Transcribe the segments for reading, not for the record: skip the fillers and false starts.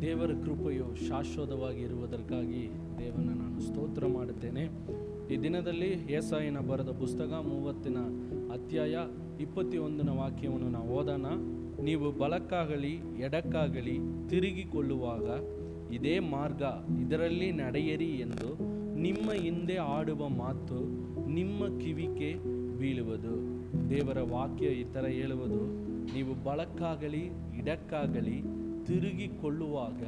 ದೇವರ ಕೃಪೆಯು ಶಾಶ್ವತವಾಗಿ ಇರುವುದಕ್ಕಾಗಿ ದೇವರನ್ನು ನಾನು ಸ್ತೋತ್ರ ಮಾಡುತ್ತೇನೆ. ಈ ದಿನದಲ್ಲಿ ಯೆಶಾಯನ ಬರೆದ ಪುಸ್ತಕ 30ನೇ ಅಧ್ಯಾಯ 21ನೇ ವಾಕ್ಯವನ್ನು ನಾವು ಓದೋಣ. ನೀವು ಬಲಕ್ಕಾಗಲಿ ಎಡಕ್ಕಾಗಲಿ ತಿರುಗಿಕೊಳ್ಳುವಾಗ ಇದೇ ಮಾರ್ಗ, ಇದರಲ್ಲಿ ನಡೆಯಿರಿ ಎಂದು ನಿಮ್ಮ ಹಿಂದೆ ಆಡುವ ಮಾತು ನಿಮ್ಮ ಕಿವಿಗೆ ಬೀಳುವುದು. ದೇವರ ವಾಕ್ಯ ಈ ಥರ ಹೇಳುವುದು, ನೀವು ಬಲಕ್ಕಾಗಲಿ ಎಡಕ್ಕಾಗಲಿ ತಿರುಗಿಕೊಳ್ಳುವಾಗ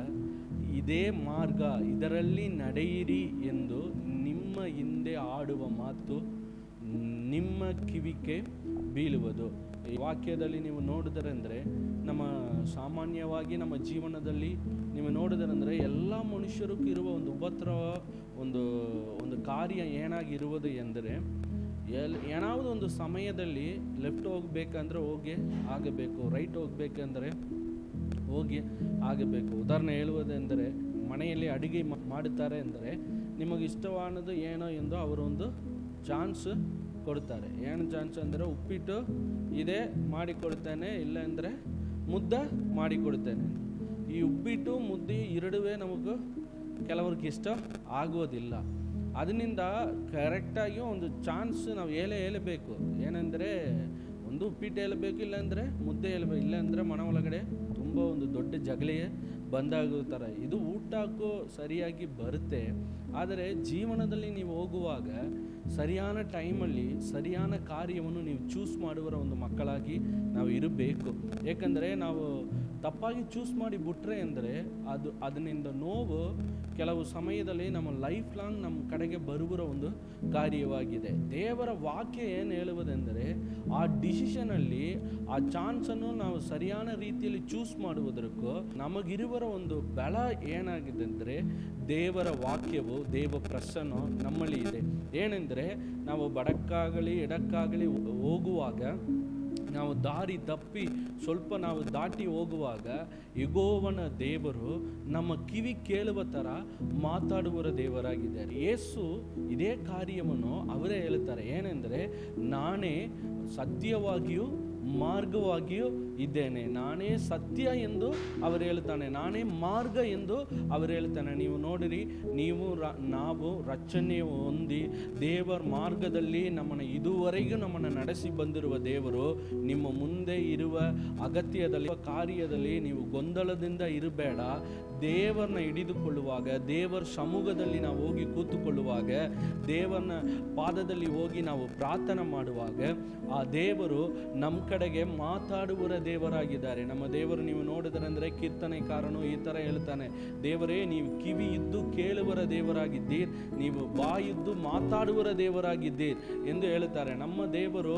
ಇದೇ ಮಾರ್ಗ, ಇದರಲ್ಲಿ ನಡೆಯಿರಿ ಎಂದು ನಿಮ್ಮ ಹಿಂದೆ ಆಡುವ ಮಾತು ನಿಮ್ಮ ಕಿವಿಗೆ ಬೀಳುವುದು. ಈ ವಾಕ್ಯದಲ್ಲಿ ನೀವು ನೋಡಿದರೆಂದರೆ, ನಮ್ಮ ಸಾಮಾನ್ಯವಾಗಿ ನಮ್ಮ ಜೀವನದಲ್ಲಿ ನೀವು ನೋಡಿದರೆಂದರೆ ಎಲ್ಲ ಮನುಷ್ಯರಿಗೂ ಇರುವ ಒಂದು ಉಪದ್ರವ, ಒಂದು ಕಾರ್ಯ ಏನಾಗಿರುವುದು ಎಂದರೆ, ಏನಾವುದು ಒಂದು ಸಮಯದಲ್ಲಿ ಲೆಫ್ಟ್ ಹೋಗ್ಬೇಕಂದ್ರೆ ಹೋಗಿ ಆಗಬೇಕು, ರೈಟ್ ಹೋಗ್ಬೇಕಂದ್ರೆ ಹೋಗಿ ಆಗಬೇಕು. ಉದಾಹರಣೆ ಹೇಳುವುದೆಂದರೆ, ಮನೆಯಲ್ಲಿ ಅಡುಗೆ ಮಾಡುತ್ತಾರೆ ಅಂದರೆ ನಿಮಗೆ ಇಷ್ಟವಾನದು ಏನೋ ಎಂದು ಅವರೊಂದು ಚಾನ್ಸ್ ಕೊಡ್ತಾರೆ. ಏನು ಚಾನ್ಸ್ ಅಂದರೆ, ಉಪ್ಪಿಟ್ಟು ಇದೇ ಮಾಡಿಕೊಡ್ತೇನೆ, ಇಲ್ಲ ಅಂದರೆ ಮುದ್ದೆ ಮಾಡಿಕೊಡ್ತೇನೆ. ಈ ಉಪ್ಪಿಟ್ಟು ಮುದ್ದೆ ಎರಡುವೇ ನಮಗೆ ಕೆಲವ್ರಿಗೆ ಇಷ್ಟ ಆಗೋದಿಲ್ಲ. ಅದರಿಂದ ಕರೆಕ್ಟಾಗಿ ಒಂದು ಚಾನ್ಸ್ ನಾವು ಹೇಳಬೇಕು. ಏನೆಂದರೆ, ಒಂದು ಉಪ್ಪಿಟ್ಟು ಹೇಳಬೇಕು, ಇಲ್ಲಾಂದರೆ ಮುದ್ದೆ ಹೇಳಬೇಕು, ಇಲ್ಲಾಂದರೆ ಮನೆ ಒಳಗಡೆ ತುಂಬ ಒಂದು ದೊಡ್ಡ ಜಗಳೇ ಬಂದಾಗುತ್ತಾರೆ. ಇದು ಊಟಕ್ಕೂ ಸರಿಯಾಗಿ ಬರುತ್ತೆ, ಆದರೆ ಜೀವನದಲ್ಲಿ ನೀವು ಹೋಗುವಾಗ ಸರಿಯಾದ ಟೈಮಲ್ಲಿ ಸರಿಯಾದ ಕಾರ್ಯವನ್ನು ನೀವು ಚೂಸ್ ಮಾಡುವ ಒಂದು ಮಕ್ಕಳಾಗಿ ನಾವು ಇರಬೇಕು. ಏಕೆಂದರೆ ನಾವು ತಪ್ಪಾಗಿ ಚೂಸ್ ಮಾಡಿ ಬಿಟ್ರೆ ಅಂದರೆ ಅದರಿಂದ ನೋವು ಕೆಲವು ಸಮಯದಲ್ಲಿ ನಮ್ಮ ಲೈಫ್ ಲಾಂಗ್ ನಮ್ಮ ಕಡೆಗೆ ಬರುವ ಒಂದು ಕಾರ್ಯವಾಗಿದೆ. ದೇವರ ವಾಕ್ಯ ಏನು ಹೇಳುವುದೆಂದರೆ, ಆ ಡಿಸಿಷನಲ್ಲಿ ಆ ಚಾನ್ಸನ್ನು ನಾವು ಸರಿಯಾದ ರೀತಿಯಲ್ಲಿ ಚೂಸ್ ಮಾಡುವುದಕ್ಕೂ ನಮಗಿರುವ ಒಂದು ಬಲ ಏನಾಗಿದೆ ಅಂದರೆ, ದೇವರ ವಾಕ್ಯವು, ದೇವ ಪ್ರಸನ್ನ ನಮ್ಮಲ್ಲಿ ಇದೆ. ಏನೆಂದರೆ, ನಾವು ಬಡಕ್ಕಾಗಲಿ ಎಡಕ್ಕಾಗಲಿ ಹೋಗುವಾಗ, ನಾವು ದಾರಿ ತಪ್ಪಿ ಸ್ವಲ್ಪ ನಾವು ದಾಟಿ ಹೋಗುವಾಗ ಯೆಹೋವನ ದೇವರು ನಮ್ಮ ಕಿವಿ ಕೇಳುವ ಥರ ಮಾತಾಡುವ ದೇವರಾಗಿದ್ದಾರೆ. ಯೇಸು ಇದೇ ಕಾರ್ಯವನ್ನು ಅವರೇ ಹೇಳುತ್ತಾರೆ. ಏನೆಂದರೆ, ನಾನೇ ಸತ್ಯವಾಗಿಯೂ ಮಾರ್ಗವಾಗಿಯೂ ಇದ್ದೇನೆ, ನಾನೇ ಸತ್ಯ ಎಂದು ಅವರು ಹೇಳ್ತಾನೆ, ನಾನೇ ಮಾರ್ಗ ಎಂದು ಅವರು ಹೇಳ್ತಾನೆ. ನೀವು ನೋಡಿರಿ, ನಾವು ರಚನೆ ಹೊಂದಿ ದೇವರ ಮಾರ್ಗದಲ್ಲಿ ನಮ್ಮನ್ನು ಇದುವರೆಗೂ ನಮ್ಮನ್ನು ನಡೆಸಿ ಬಂದಿರುವ ದೇವರು ನಿಮ್ಮ ಮುಂದೆ ಇರುವ ಅಗತ್ಯದಲ್ಲಿ, ಕಾರ್ಯದಲ್ಲಿ ನೀವು ಗೊಂದಲದಿಂದ ಇರಬೇಡ. ದೇವರನ್ನ ಹಿಡಿದುಕೊಳ್ಳುವಾಗ, ದೇವರ ಸಮ್ಮುಖದಲ್ಲಿ ನಾವು ಹೋಗಿ ಕೂತುಕೊಳ್ಳುವಾಗ, ದೇವರನ ಪಾದದಲ್ಲಿ ಹೋಗಿ ನಾವು ಪ್ರಾರ್ಥನೆ ಮಾಡುವಾಗ, ಆ ದೇವರು ನಮ್ಮ ಕಡೆಗೆ ಮಾತಾಡುವ ದೇವರಾಗಿದ್ದಾರೆ. ನಮ್ಮ ದೇವರು ನೀವು ನೋಡಿದರೆಂದರೆ, ಕೀರ್ತನೆಕಾರನು ಈ ಥರ ಹೇಳ್ತಾನೆ, ದೇವರೇ ನೀವು ಕಿವಿ ಇದ್ದು ಕೇಳುವರ ದೇವರಾಗಿದ್ದೀರಿ, ನೀವು ಬಾಯಿದ್ದು ಮಾತಾಡುವ ದೇವರಾಗಿದ್ದೀರಿ ಎಂದು ಹೇಳುತ್ತಾರೆ. ನಮ್ಮ ದೇವರು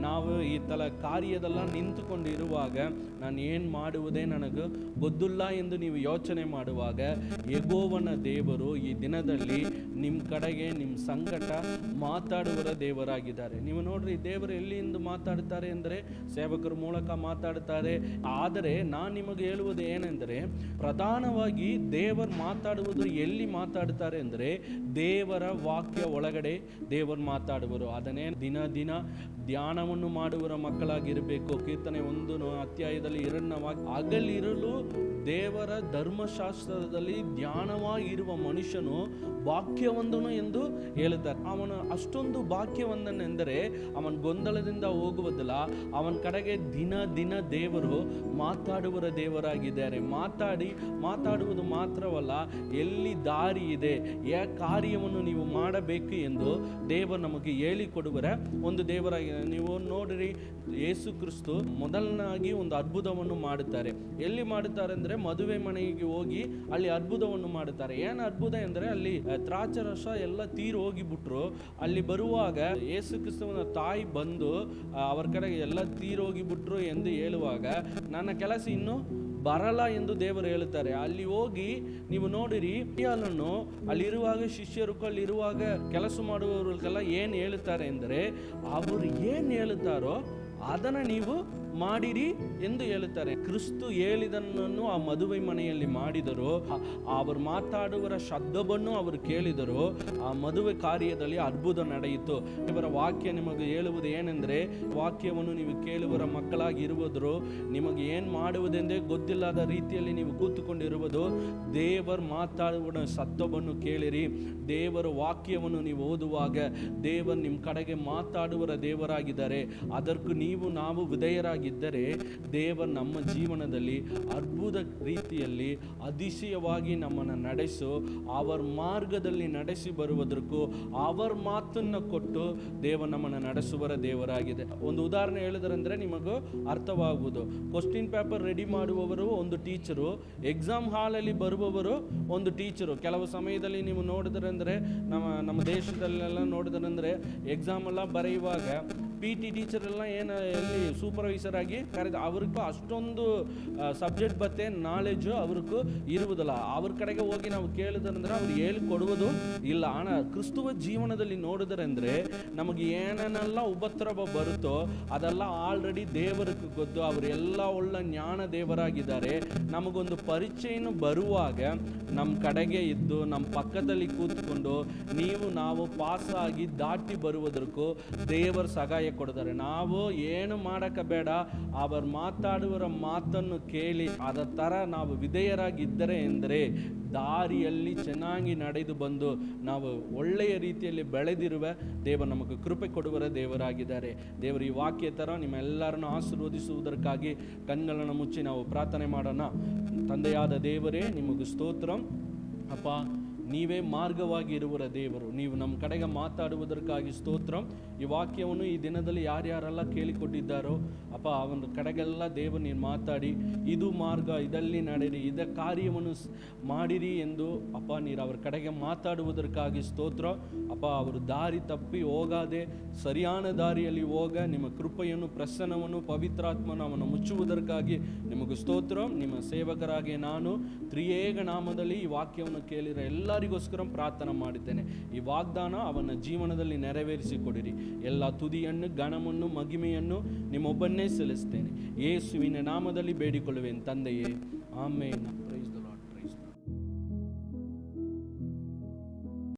ನಾವು ಈ ಥರ ಕಾರ್ಯದೆಲ್ಲ ನಿಂತುಕೊಂಡಿರುವಾಗ, ನಾನು ಏನು ಮಾಡುವುದೇ ನನಗೆ ಗೊತ್ತಿಲ್ಲ ಎಂದು ನೀವು ಯೋಚನೆ ಮಾಡುವಾಗ, ಯೆಹೋವನ ದೇವರು ಈ ದಿನದಲ್ಲಿ ನಿಮ್ಮ ಕಡೆಗೆ ನಿಮ್ಮ ಸಂಕಟ ಮಾತಾಡುವ ದೇವರಾಗಿದ್ದಾರೆ. ನೀವು ನೋಡ್ರಿ, ದೇವರು ಎಲ್ಲಿಂದ ಮಾತಾಡ್ತಾರೆ ಅಂದರೆ ಸೇವಕರ ಮೂಲಕ ಮಾತಾಡ್ತಾರೆ. ಆದರೆ ನಾನು ನಿಮಗೆ ಹೇಳುವುದು ಏನೆಂದರೆ, ಪ್ರಧಾನವಾಗಿ ದೇವರು ಮಾತಾಡುವುದು ಎಲ್ಲಿ ಮಾತಾಡ್ತಾರೆ ಅಂದರೆ, ದೇವರ ವಾಕ್ಯ ಒಳಗಡೆ ದೇವರು ಮಾತಾಡುವರು. ಅದನ್ನೇ ದಿನ ದಿನ ಧ್ಯಾನವನ್ನು ಮಾಡುವ ಮಕ್ಕಳಾಗಿರಬೇಕು. ಕೀರ್ತನೆ 1 ಅಧ್ಯಾಯದಲ್ಲಿ 2ನೇ ವಾಕ್ಯ, ಹಗಲಿರಲು ದೇವರ ಧರ್ಮಶಾಸ್ತ್ರದಲ್ಲಿ ಧ್ಯಾನವಾಗಿರುವ ಮನುಷ್ಯನು ಭಾಗ್ಯವಂತನು ಎಂದು ಹೇಳುತ್ತಾರೆ. ಅವನು ಅಷ್ಟೊಂದು ಭಾಗ್ಯವಂತನೆಂದರೆ ಅವನ ಗೊಂದಲದಿಂದ ಹೋಗುವುದಿಲ್ಲ, ಅವನ ಕಡೆಗೆ ದಿನ ದಿನ ದೇವರು ಮಾತಾಡುವ ದೇವರಾಗಿದ್ದಾರೆ. ಮಾತಾಡುವುದು ಮಾತ್ರವಲ್ಲ, ಎಲ್ಲಿ ದಾರಿ ಇದೆ, ಯಾವ ಕಾರ್ಯವನ್ನು ನೀವು ಮಾಡಬೇಕು ಎಂದು ದೇವರು ನಮಗೆ ಹೇಳಿಕೊಡುವ ಒಂದು ದೇವರಾಗಿದೆ. ನೀವು ನೋಡಿರಿ, ಯೇಸು ಕ್ರಿಸ್ತು ಮೊದಲನಾಗಿ ಒಂದು ಅದ್ಭುತವನ್ನು ಮಾಡುತ್ತಾರೆ. ಎಲ್ಲಿ ಮಾಡುತ್ತಾರೆ ಅಂದರೆ, ಮದುವೆ ಮನೆಗೆ ಹೋಗಿ ಅಲ್ಲಿ ಅದ್ಭುತವನ್ನು ಮಾಡುತ್ತಾರೆ. ಏನು ಅದ್ಭುತ ಎಂದರೆ, ಅಲ್ಲಿ ದ್ರಾಕ್ಷಾರಸ ಎಲ್ಲ ತೀರು ಹೋಗಿಬಿಟ್ರು. ಅಲ್ಲಿ ಬರುವಾಗ ಯೇಸು ಕ್ರಿಸ್ತನ ತಾಯಿ ಬಂದು ಅವರ ಕಡೆಗೆ ಎಲ್ಲ ತೀರು ಹೋಗಿಬಿಟ್ರು ಎಂದು ಹೇಳುವಾಗ, ನನ್ನ ಕೆಲಸ ಇನ್ನೂ ಬರಲ್ಲ ಎಂದು ದೇವರು ಹೇಳುತ್ತಾರೆ. ಅಲ್ಲಿ ಹೋಗಿ ನೀವು ನೋಡಿರಿ, ಅಲ್ಲಿರುವಾಗ ಶಿಷ್ಯರು ಅಲ್ಲಿರುವಾಗ ಕೆಲಸ ಮಾಡುವವರಿಗೆಲ್ಲ ಏನು ಹೇಳುತ್ತಾರೆ ಎಂದರೆ, ಅವರು ಏನು ಹೇಳುತ್ತಾರೋ ಅದನ್ನು ನೀವು ಮಾಡಿರಿ ಎಂದು ಹೇಳುತ್ತಾರೆ. ಕ್ರಿಸ್ತು ಹೇಳಿದನನ್ನು ಆ ಮದುವೆ ಮನೆಯಲ್ಲಿ ಮಾಡಿದರು, ಅವರು ಮಾತಾಡುವರ ಶಬ್ದವನ್ನು ಅವರು ಕೇಳಿದರು, ಆ ಮದುವೆ ಕಾರ್ಯದಲ್ಲಿ ಅದ್ಭುತ ನಡೆಯಿತು. ಇವರ ವಾಕ್ಯ ನಿಮಗೆ ಹೇಳುವುದು ಏನೆಂದರೆ, ವಾಕ್ಯವನ್ನು ನೀವು ಕೇಳುವರ ಮಕ್ಕಳಾಗಿ ಇರುವುದು, ನಿಮಗೆ ಏನು ಮಾಡುವುದೆಂದೇ ಗೊತ್ತಿಲ್ಲದ ರೀತಿಯಲ್ಲಿ ನೀವು ಕೂತುಕೊಂಡಿರುವುದು, ದೇವರ ಮಾತಾಡುವ ಶಬ್ದವನ್ನು ಕೇಳಿರಿ. ದೇವರ ವಾಕ್ಯವನ್ನು ನೀವು ಓದುವಾಗ ದೇವರು ನಿಮ್ಮ ಕಡೆಗೆ ಮಾತಾಡುವರ ದೇವರಾಗಿದ್ದಾರೆ. ಅದಕ್ಕೂ ನಾವು ವಿಧೇಯರಾಗಿದ್ದರೆ ದೇವರು ನಮ್ಮ ಜೀವನದಲ್ಲಿ ಅದ್ಭುತ ರೀತಿಯಲ್ಲಿ ಅತಿಶಯವಾಗಿ ನಮ್ಮನ್ನು ನಡೆಸು, ಅವರ ಮಾರ್ಗದಲ್ಲಿ ನಡೆಸಿ ಬರುವುದಕ್ಕೂ ಅವರ ಮಾತನ್ನು ಕೊಟ್ಟು ದೇವರು ನಮ್ಮನ್ನು ನಡೆಸುವರ ದೇವರಾಗಿದೆ. ಒಂದು ಉದಾಹರಣೆ ಹೇಳಿದ್ರಂದ್ರೆ ನಿಮಗೂ ಅರ್ಥವಾಗುವುದು. ಕ್ವಶ್ಚಿನ್ ಪೇಪರ್ ರೆಡಿ ಮಾಡುವವರು ಒಂದು ಟೀಚರು, ಎಕ್ಸಾಮ್ ಹಾಲಲ್ಲಿ ಬರುವವರು ಒಂದು ಟೀಚರು. ಕೆಲವು ಸಮಯದಲ್ಲಿ ನೀವು ನೋಡಿದ್ರಂದ್ರೆ ನಮ್ಮ ದೇಶದಲ್ಲೆಲ್ಲ ನೋಡಿದ್ರಂದ್ರೆ ಎಕ್ಸಾಮ್ ಎಲ್ಲ ಬರೆಯುವಾಗ PT ಟೀಚರ್ ಎಲ್ಲ ಎಲ್ಲಿ ಸೂಪರ್ವೈಸರ್ ಆಗಿ ಕರೆದು ಅವ್ರಿಗೂ ಅಷ್ಟೊಂದು ಸಬ್ಜೆಕ್ಟ್ ಬತ್ತೆ ನಾಲೆಜು ಅವ್ರಿಗೂ ಇರುವುದಿಲ್ಲ. ಅವ್ರ ಕಡೆಗೆ ಹೋಗಿ ನಾವು ಕೇಳಿದ್ರಂದ್ರೆ ಅವ್ರು ಹೇಳಿಕೊಡುವುದು ಇಲ್ಲ. ಕ್ರಿಸ್ತುವ ಜೀವನದಲ್ಲಿ ನೋಡಿದ್ರಂದ್ರೆ ನಮಗೆ ಏನೇನೆಲ್ಲ ಉಪದ್ರವ ಬರುತ್ತೋ ಅದೆಲ್ಲ ಆಲ್ರೆಡಿ ದೇವರಿಗೆ ಗೊತ್ತು. ಅವರೆಲ್ಲ ಒಳ್ಳೆ ಜ್ಞಾನ ದೇವರಾಗಿದ್ದಾರೆ. ನಮಗೊಂದು ಪರಿಚಯನು ಬರುವಾಗ ನಮ್ಮ ಕಡೆಗೆ ಇದ್ದು ನಮ್ಮ ಪಕ್ಕದಲ್ಲಿ ಕೂತ್ಕೊಂಡು ನಾವು ಪಾಸಾಗಿ ದಾಟಿ ಬರುವುದಕ್ಕೂ ದೇವರ ಸಹಾಯ ಕೊಡ್ತಾರೆ. ನಾವು ಏನು ಮಾಡಕ್ಕೆ ಬೇಡ, ಅವರು ಮಾತಾಡುವರ ಮಾತನ್ನು ಕೇಳಿ ಅದರ ಥರ ನಾವು ವಿಧೇಯರಾಗಿದ್ದರೆ ಎಂದರೆ ದಾರಿಯಲ್ಲಿ ಚೆನ್ನಾಗಿ ನಡೆದು ಬಂದು ನಾವು ಒಳ್ಳೆಯ ರೀತಿಯಲ್ಲಿ ಬೆಳೆದಿರುವ ದೇವರು ನಮಗೆ ಕೃಪೆ ಕೊಡುವರ ದೇವರಾಗಿದ್ದಾರೆ. ದೇವರು ಈ ವಾಕ್ಯ ಥರ ನಿಮ್ಮೆಲ್ಲರನ್ನು ಆಶೀರ್ವದಿಸುವುದಕ್ಕಾಗಿ ಕಣ್ಗಳನ್ನು ಮುಚ್ಚಿ ನಾವು ಪ್ರಾರ್ಥನೆ ಮಾಡೋಣ. ತಂದೆಯಾದ ದೇವರೇ, ನಿಮಗೆ ಸ್ತೋತ್ರಂ ಅಪ್ಪ. ನೀವೇ ಮಾರ್ಗವಾಗಿ ಇರುವರ ದೇವರು. ನೀವು ನಮ್ಮ ಕಡೆಗೆ ಮಾತಾಡುವುದಕ್ಕಾಗಿ ಸ್ತೋತ್ರಂ. ಈ ವಾಕ್ಯವನ್ನು ಈ ದಿನದಲ್ಲಿ ಯಾರ್ಯಾರೆಲ್ಲ ಕೇಳಿಕೊಟ್ಟಿದ್ದಾರೋ ಅಪ್ಪ, ಅವನ ಕಡೆಗೆಲ್ಲ ದೇವರು ನೀನು ಮಾತಾಡಿ, ಇದು ಮಾರ್ಗ, ಇದರಲ್ಲಿ ನಡೆಯಿರಿ, ಇದ ಕಾರ್ಯವನ್ನು ಮಾಡಿರಿ ಎಂದು ಅಪ್ಪ ನೀರು ಅವ್ರ ಕಡೆಗೆ ಮಾತಾಡುವುದಕ್ಕಾಗಿ ಸ್ತೋತ್ರ ಅಪ್ಪ. ಅವರು ದಾರಿ ತಪ್ಪಿ ಹೋಗಾದೆ ಸರಿಯಾದ ದಾರಿಯಲ್ಲಿ ಹೋಗ ನಿಮ್ಮ ಕೃಪೆಯನ್ನು, ಪ್ರಸನ್ನವನ್ನು, ಪವಿತ್ರಾತ್ಮನ ಅವನು ಮುಚ್ಚುವುದಕ್ಕಾಗಿ ನಿಮಗೆ ಸ್ತೋತ್ರ. ನಿಮ್ಮ ಸೇವಕರಾಗಿ ನಾನು ತ್ರಿಯೇಕ ನಾಮದಲ್ಲಿ ಈ ವಾಕ್ಯವನ್ನು ಕೇಳಿರ ಎಲ್ಲರಿಗೋಸ್ಕರ ಪ್ರಾರ್ಥನೆ ಮಾಡಿದ್ದೇನೆ. ಈ ವಾಗ್ದಾನ ಅವನ ಜೀವನದಲ್ಲಿ ನೆರವೇರಿಸಿಕೊಡಿರಿ. ಎಲ್ಲ ತುದಿಯನ್ನು, ಘನವನ್ನು, ಮಹಿಮೆಯನ್ನು ನಿಮ್ಮೊಬ್ಬನ್ನೇ ಸಲ್ಲಿಸ್ತೇನೆ. ಯೇಸುವಿನ ನಾಮದಲ್ಲಿ ಬೇಡಿಕೊಳ್ಳುವೇನು ತಂದೆಯೇ, ಆಮೇನ್. Praise the